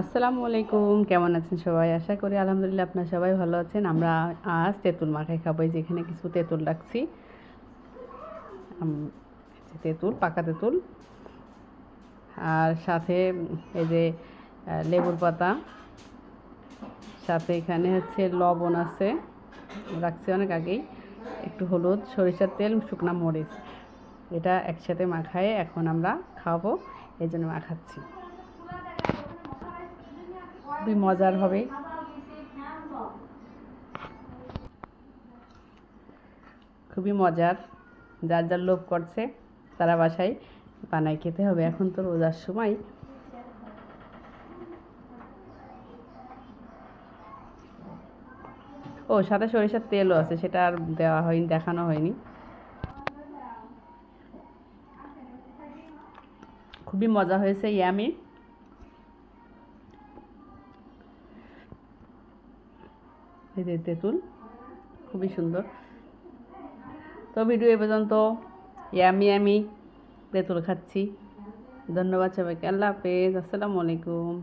আসসালামু আলাইকুম, কেমন আছেন সবাই? আশা করি আলহামদুলিল্লাহ আপনারা সবাই ভালো আছেন। আমরা আজ তেঁতুল মাখাই খাবো। এই যে এখানে কিছু তেঁতুল রাখছি, তেঁতুল, পাকা তেঁতুল, আর সাথে এই যে লেবুর পাতা, সাথে এখানে হচ্ছে লবণ আছে, রাখছি অনেক আগেই, একটু হলুদ, সরিষার তেল, শুকনা মরিচ, এটা একসাথে মাখায়ে এখন আমরা খাবো, এই জন্য মাখাচ্ছি। খুবই মজার হবে, খুবই মজার। যার যার লোভ করছে তারা বাসায় বানাই খেতে হবে। এখন তো রোজার সময়। ও, সাথে সরিষার তেলও আছে, সেটা আর দেওয়া হয়নি, দেখানো হয়নি। খুবই মজা হয়েছে, ইয়ামি। এই যে তেঁতুল, খুবই সুন্দর। তো ভিডিও এ পর্যন্ত। ইয়ামি ইয়ামি তেঁতুল খাচ্ছি। ধন্যবাদ সবাইকে। আল্লাহ হাফেজ। আসসালামু আলাইকুম।